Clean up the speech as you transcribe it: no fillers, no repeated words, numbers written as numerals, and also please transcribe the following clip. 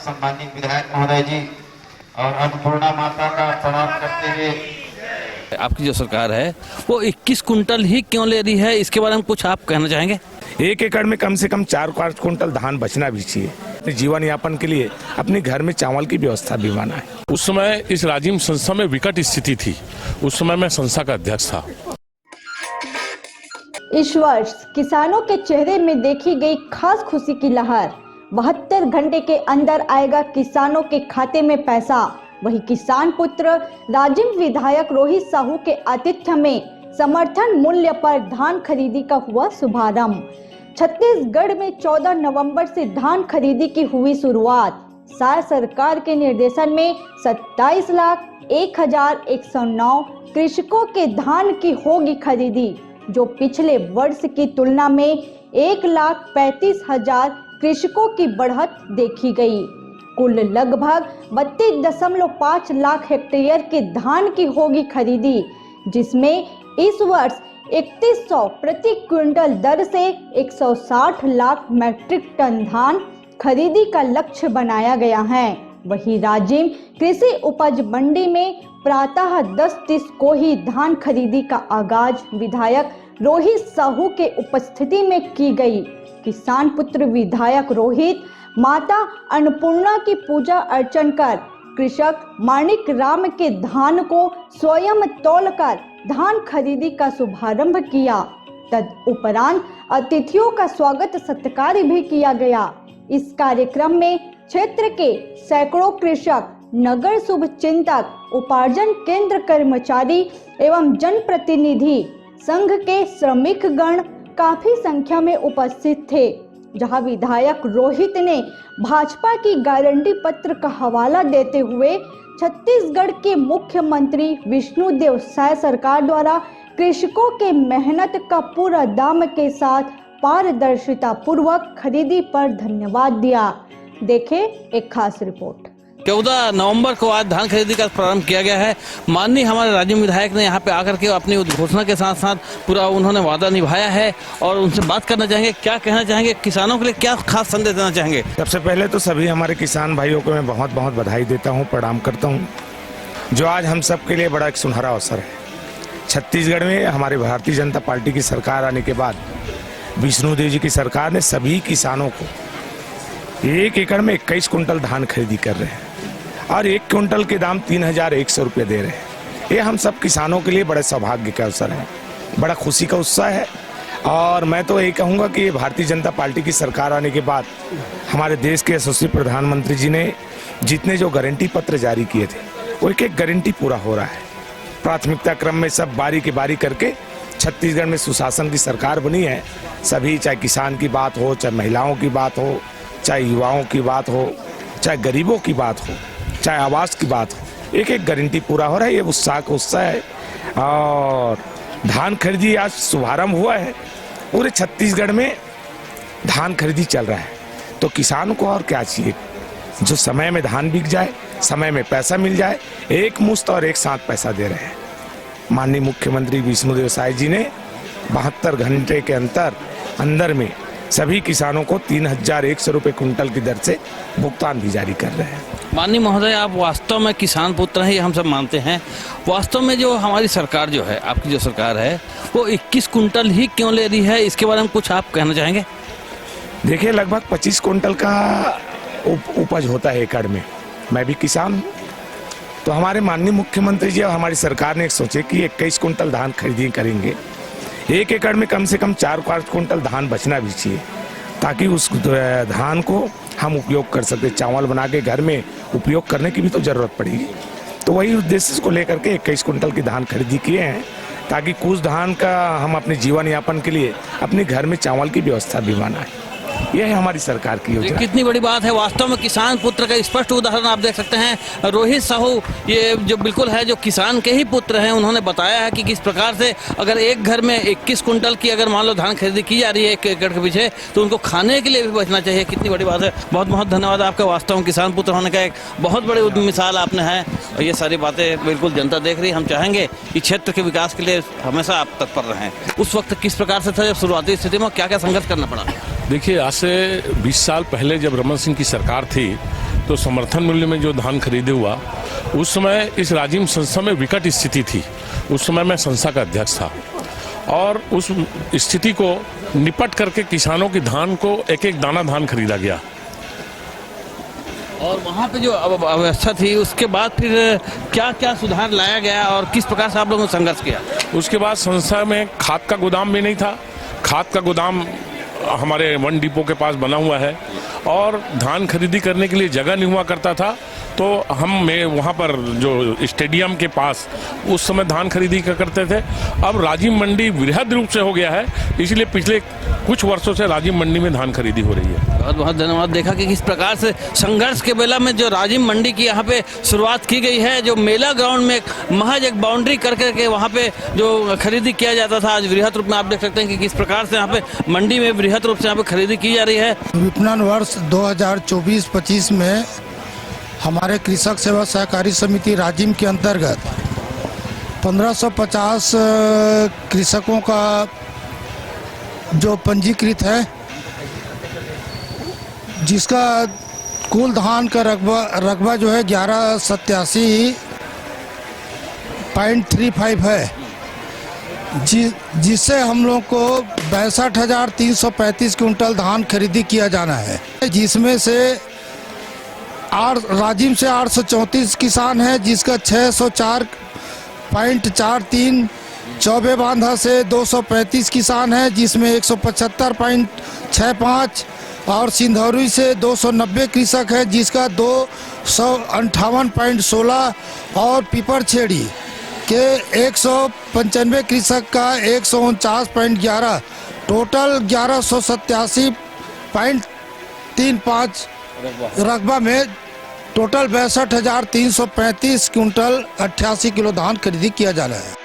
सम्मानित विधायक महोदय जी और अन्नपूर्णा माता का प्रणाम करते हुए, आपकी जो सरकार है वो 21 कुंटल ही क्यों ले रही है, इसके बारे में कुछ आप कहना चाहेंगे? 1 एकड़ में कम से कम 4-5 कुंटल धान बचना भी चाहिए। अपने जीवन यापन के लिए अपने घर में चावल की व्यवस्था भी बनाना है। उस समय इस राजिम संस्था में विकट स्थिति थी, उस समय मैं संस्था का अध्यक्ष था। इस वर्ष किसानों के चेहरे में देखी गई खास खुशी की लहर। 72 घंटे के अंदर आएगा किसानों के खाते में पैसा। वही किसान पुत्र राजिम विधायक रोहित साहू के आतिथ्य में समर्थन मूल्य पर धान खरीदी का हुआ शुभारंभ। छत्तीसगढ़ में 14 नवंबर से धान खरीदी की हुई शुरुआत। शासन सरकार के निर्देशन में 27,01,109 कृषकों के धान की होगी खरीदी, जो पिछले वर्ष की तुलना में 1,35,000 कृषकों की बढ़त देखी गई। कुल लगभग 32.5 लाख हेक्टेयर के धान की होगी खरीदी, जिसमें इस वर्ष 3100 प्रति क्विंटल दर से 160 लाख मैट्रिक टन धान खरीदी का लक्ष्य बनाया गया है। वही राजिम कृषि उपज मंडी में प्रातः 10:30 को ही धान खरीदी का आगाज विधायक रोहित साहू के उपस्थिति में की गई। किसान पुत्र विधायक रोहित माता अन्नपूर्णा की पूजा अर्चन कर कृषक माणिक राम के धान को स्वयं तौलकर धान खरीदी का शुभारंभ किया। तदुपरांत अतिथियों का स्वागत सत्कार भी किया गया। इस कार्यक्रम में क्षेत्र के सैकड़ों कृषक, नगर शुभ चिंतक, उपार्जन केंद्र कर्मचारी एवं जनप्रतिनिधि, संघ के श्रमिक गण काफी संख्या में उपस्थित थे। जहां विधायक रोहित ने भाजपा की गारंटी पत्र का हवाला देते हुए छत्तीसगढ़ के मुख्यमंत्री विष्णुदेव साय सरकार द्वारा कृषकों के मेहनत का पूरा दाम के साथ पारदर्शिता पूर्वक खरीदी पर धन्यवाद दिया। देखें एक खास रिपोर्ट। 14 नवंबर को आज धान खरीदी का प्रारंभ किया गया है। माननीय हमारे राजिम विधायक ने यहाँ पे आकर के अपनी उद्घोषणा के साथ साथ पूरा उन्होंने वादा निभाया है और उनसे बात करना चाहेंगे। क्या कहना चाहेंगे, किसानों के लिए क्या खास संदेश देना चाहेंगे? सबसे पहले तो सभी हमारे किसान भाइयों को मैं बहुत बहुत बधाई देता हूँ, प्रणाम करता हूँ, जो आज हम सब के लिए बड़ा एक सुनहरा अवसर है। छत्तीसगढ़ में हमारे भारतीय जनता पार्टी की सरकार आने के बाद विष्णुदेव जी की सरकार ने सभी किसानों को 1 एकड़ में 21 कुंटल धान खरीदी कर रहे हैं और 1 क्विंटल के दाम 3,100 रुपये दे रहे हैं। ये हम सब किसानों के लिए बड़े सौभाग्य का अवसर है, बड़ा खुशी का उत्साह है। और मैं तो यही कहूँगा कि भारतीय जनता पार्टी की सरकार आने के बाद हमारे देश के यशस्वी प्रधानमंत्री जी ने जितने जो गारंटी पत्र जारी किए थे, वो एक गारंटी पूरा हो रहा है। प्राथमिकता क्रम में सब बारी की बारी करके छत्तीसगढ़ में सुशासन की सरकार बनी है। सभी, चाहे किसान की बात हो, चाहे महिलाओं की बात हो, चाहे युवाओं की बात हो, चाहे गरीबों की बात हो, चाहे आवास की बात हो, एक गारंटी पूरा हो रहा है। ये उत्साह का उत्साह है। और धान खरीदी आज शुभारंभ हुआ है। पूरे छत्तीसगढ़ में धान खरीदी चल रहा है। तो किसान को और क्या चाहिए, जो समय में धान बिक जाए, समय में पैसा मिल जाए। एक मुश्त और एक साथ पैसा दे रहे हैं। माननीय मुख्यमंत्री विष्णुदेव साय जी ने 72 घंटे के अंदर में सभी किसानों को 3,100 रुपये कुंटल की दर से भुगतान भी जारी कर रहे हैं। माननीय महोदय, आप वास्तव में किसान पुत्र हैं, ये हम सब मानते हैं। वास्तव में जो हमारी सरकार जो है, आपकी जो सरकार है, वो 21 कुंटल ही क्यों ले रही है, इसके बारे में कुछ आप कहना चाहेंगे? देखिए, लगभग 25 कुंटल का उपज होता है एकड़ में। मैं भी किसान हूँ, तो हमारे माननीय मुख्यमंत्री जी और हमारी सरकार ने सोचे कि 21 कुंटल धान खरीदी करेंगे। 1 एकड़ में कम से कम 4-5 कुंटल धान बचना भी चाहिए, ताकि उस धान को हम उपयोग कर सकते। चावल बना के घर में उपयोग करने की भी तो जरूरत पड़ेगी। तो वही उद्देश्य को लेकर के 21 कुंटल की धान खरीदी किए हैं, ताकि कुछ धान का हम अपने जीवन यापन के लिए अपने घर में चावल की व्यवस्था भी बनाएं। यह है हमारी सरकार की योजना। कितनी बड़ी बात है। वास्तव में किसान पुत्र का स्पष्ट उदाहरण आप देख सकते हैं। रोहित साहू, ये जो बिल्कुल है, जो किसान के ही पुत्र हैं, उन्होंने बताया है कि किस प्रकार से अगर एक घर में 21 कुंटल की अगर मान लो धान खरीदी की जा रही है 1 एकड़ के पीछे, तो उनको खाने के लिए भी बचना चाहिए। कितनी बड़ी बात है। बहुत बहुत धन्यवाद आपका। वास्तव में किसान पुत्र होने का एक बहुत बड़ी मिसाल आपने है। और ये सारी बातें बिल्कुल जनता देख रही है। हम चाहेंगे कि क्षेत्र के विकास के लिए हमेशा आप तत्पर रहें। उस वक्त किस प्रकार से था जब शुरुआती स्थिति में क्या क्या संघर्ष करना पड़ा? देखिए, आज से 20 साल पहले जब रमन सिंह की सरकार थी, तो समर्थन मूल्य में जो धान खरीदे हुआ, उस समय इस राजिम संस्था में विकट स्थिति थी। उस समय मैं संस्था का अध्यक्ष था और उस स्थिति को निपट करके किसानों की धान को एक एक दाना धान खरीदा गया। और वहाँ पे जो अवस्था थी उसके बाद फिर क्या क्या सुधार लाया गया और किस प्रकार से आप लोगों ने संघर्ष किया? उसके बाद संस्था में खाद का गोदाम भी नहीं था। खाद का गोदाम हमारे वन डिपो के पास बना हुआ है और धान खरीदी करने के लिए जगह नहीं हुआ करता था, तो मैं वहाँ पर जो स्टेडियम के पास उस समय धान खरीदी करते थे। अब राजिम मंडी वृहद रूप से हो गया है, इसलिए पिछले कुछ वर्षों से राजिम मंडी में धान खरीदी हो रही है। बहुत बहुत धन्यवाद। देखा कि किस प्रकार से संघर्ष के बेला में जो राजिम मंडी की यहाँ पे शुरुआत की गई है, जो मेला ग्राउंड में महज एक बाउंड्री करके के वहाँ पे जो खरीदी किया जाता था, आज वृहद रूप में आप देख सकते हैं कि किस प्रकार से यहाँ पे मंडी में वृहद रूप से यहाँ पे खरीदी की जा रही है। विपणन वर्ष 2024-25 में हमारे कृषक सेवा सहकारी समिति राजिम के अंतर्गत 1550 कृषकों का जो पंजीकृत है, जिसका कुल धान का रकबा जो है 1187.35 है, जिससे हम लोग को 62,335 क्विंटल धान खरीदी किया जाना है, जिसमें से राजिम से 834 किसान हैं, जिसका 604.43, चौबे बांधा से 235 किसान हैं, जिसमें 175.65 और सिंधौरी से 290 कृषक हैं, जिसका 258.16 और पीपरछेड़ी के 195 कृषक का 149.11, टोटल 1187.35 रकबा में टोटल 62,335 क्विंटल 88 किलो धान खरीदी किया जा रहा है।